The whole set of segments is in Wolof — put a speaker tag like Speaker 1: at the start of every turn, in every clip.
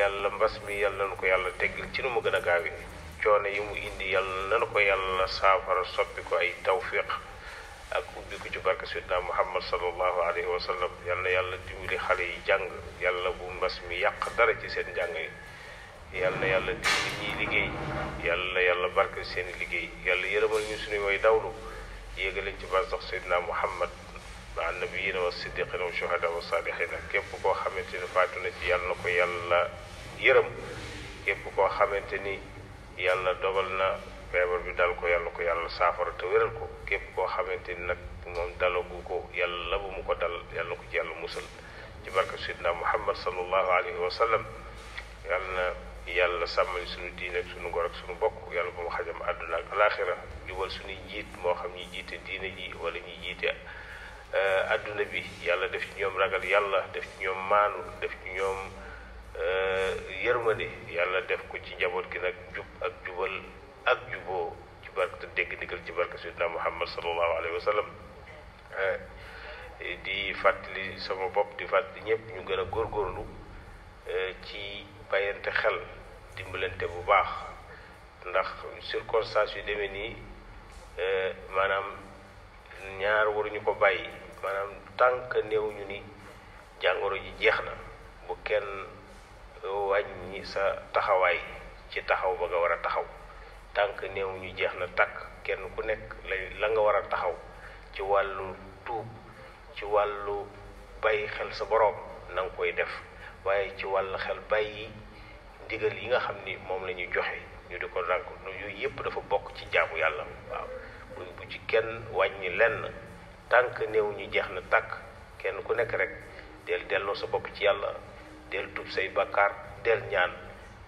Speaker 1: yàlla mbas mi yàlla na ko yàlla teggil ci nu mu gën a gaawee coono yi mu indi yàlla na ko yàlla saafara soppi ko ay tawfiq ak ubbi ko ci barke Seydina Muhammad sallallahu alayhi wa sallam yal na yàlla dimbali xale yi jàng yàlla bu mbas mi yàq dara ci seen jàng yi yal na yàlla dimbali ñiy liggéey yàlla yàlla barke seen liggéey yàlla yërëmal ñu suñu way dawlu yéegalañ ci barsax Seydina Muhammad ma nabiyina wa siddiqina wa shuhada wa salihina képp koo xamante ni faatu na ci yàlla na ko yàlla yërëm képp koo xamante ni yàlla dogal na feebar bi dal ko yàlla ko yàlla saafara te wéral ko képp koo xamante ni nag moom dalagu ko yàlla bu mu ko dal yàlla ko ci yàlla musal ci barke Seydina Muhammad sallallahu alayhi wa sallam yàlla na yàlla sàmmali suñu diine ak suñu ngor ak suñu bokk yàlla bu mu xajam àdduna ak alaxira jubal suñuy njiit moo xam ñi jiite diine ji wala ñi jiite àdduna bi yàlla def ci ñoom ragal yàlla def ci ñoom maanu def ci ñoom yërmande yàlla def ko ci njaboot gi nag jub ak jubal ak juboo ci barke te dégg ndigal ci barke Seydina Muhammad sallallahu alayhi wa sallam di fàttali sama bopp di fàttali ñëpp ñu gën a góorgóorlu ci bàyyante xel dimbalante bu baax ndax circonstance yu demee nii maanaam ñaar waruñu ko bàyyi maanaam tànk néew ñu ni jàngoro ji jeex na bu kenn wàññi sa taxawaay ci taxaw ba nga war a taxaw tànk néew ñu jeex na takk kenn ku nekk la nga war a taxaw ci wàllu tuub ci wàllu bàyyi xel sa boroom na nga koy def waaye ci wàllu xel bàyyi ndigal yi nga xam ni moom la ñuy joxe ñu di ko rànk yooyu yépp dafa bokk ci jaamu yàlla waaw bu ci kenn wàññi lenn tànk néew ñu jeex na takk kenn ku nekk rek del delloo sa bopp ci yàlla del tuub say bakkaar del ñaan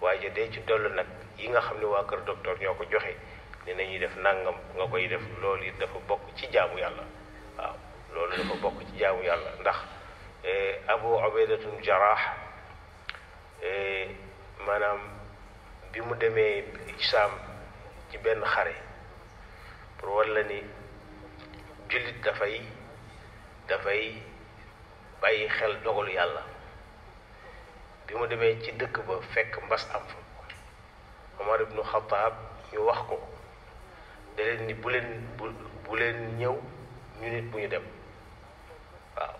Speaker 1: waaye dee ci dollu nag yi nga xam ne waa kër docteur ñoo ko joxe ne nañuy def nangam nga koy def loolu it dafa bokk ci jaamu yàlla waaw loolu dafa bokk ci jaamu yàlla ndax Abu Ubaydatul Jarrah maanaam bi mu demee Saam ci benn xare pour walla ni jullit dafay bàyyi xel dogalu yàlla bi mu demee ci dëkk ba fekk mbas am fa Omar ibnu Xataab ñu wax ko da leen ni bu leen ñëw ñu nit bu ñu dem waaw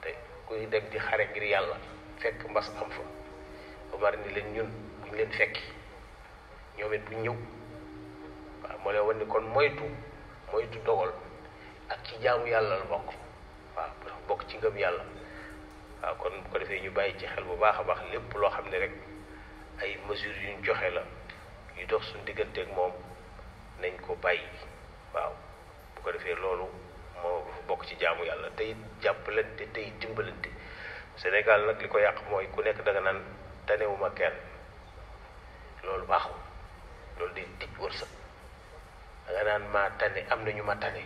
Speaker 1: te kuy dem di xare ngir yàlla fekk mbas am fa Omar ni leen ñun bu ñu leen fekki ñoom it bu ñëw waaw moo leen wan ni kon moytu dogal ak ci jaamu yàlla la bokk waaw bokk ci ngëm yàlla waaw kon bu ko defee ñu bàyyi ci xel bu baax a baax lépp loo xam ne rek ay mesures yuñ joxe la yu dox suñ digganteeg moom nañ ko bàyyi waaw bu ko defee loolu moo bokk ci jaamu yàlla tey jàppalante tey dimbalante Sénégal nag li ko yàq mooy ku nekk da nga naan tanewuma kenn loolu baaxul loolu day tij wërsëg da nga naan maa tane am na ñu ma tane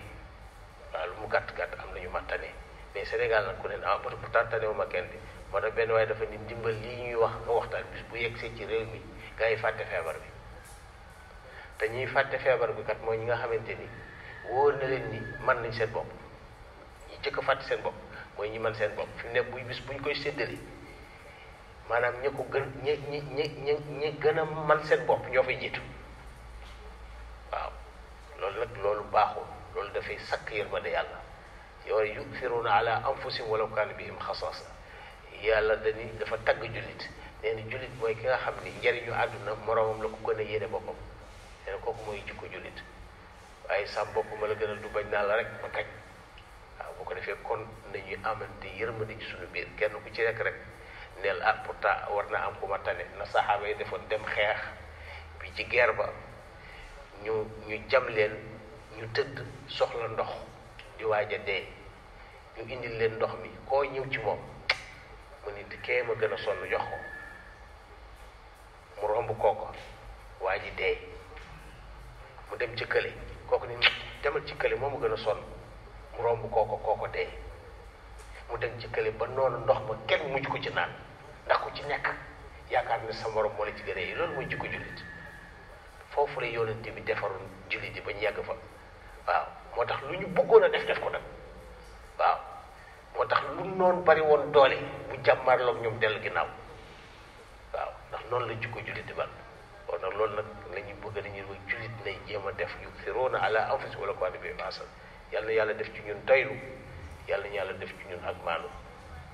Speaker 1: waaw lu mu gàtt-gàtt am na ñu ma tane mais Sénégal nag ku ne ah pourtant tanewuma kenn bi moo tax benn waaye dafa ni ndimbal lii ñuy wax nga waxtaan bis bu yegsee ci réew mi gaa yi fàtte feebar bi te ñuy fàtte feebar bi kat mooy ñi nga xamante ni wóor na leen ni mën nañ seen bopp ñi jëkk a fàtte seen bopp mooy ñi mën seen bopp fi mu ne buy bis buñ koy séddale maanaam ñi ko gën ñi gën a mën seen bopp ñoo fay jiitu waaw loolu nag loolu baaxul loolu dafay sakk yërmande yàlla yow yu'thiruna ala anfusihim walaw kaana bihim xasaasa yàlla dafa tagg jullit nee na jullit mooy ki nga xam ni njariñu àdduna moroomam la ko gën a yéene boppam nee na kooku mooy jikko jullit waaye sa bopp ma la gënal du bañ naa la rek ba kañ waaw bu ko defee kon nañuy amante yërmande ci suñu biir kenn ku ci nekk rek neel ah pourtant war na am ku ma tane na saxaaba yi defoon dem xeex bi ci guerre ba ñu jam leen ñu tëdd soxla ndox di waaj a dee ñu indil leen ndox mi koo ñëw ci moom mu ni kee ma gën a sonn jox ko mu romb kooko waa ji dee mu dem ci kële kooku ni demal ci kële moo ma gën a sonn mu romb kooko dee mu dem ci kële ba noonu ndox ma kenn mujj ko ci naan ndax ku ci nekk yaakaar ne sa morom moo la ci gën a yi loolu mooy jikko jullit foofu la yonente bi defaroon jullit yi ba ñu yàgg fa waaw moo tax lu ñu bëggoon a def ko nag waaw moo tax lu noonu bari woon doole bu jàmmarloog ñoom dellu ginnaaw noonu la jikko jullit di mel kon nag loolu nag la ñuy bëgg nañu ba jullit nay jéem a def yu'thiruuna ala anfusihim walaw kaana bihim xasaasa yàlla na yàlla def ci ñun doylu yàlla na yàlla def ci ñun ak maanu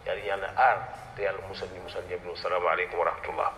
Speaker 1: yàlla na yàlla aar te yàlla musal ñu musal ñëpp. Asalaamaaleykum wa rahmatullah.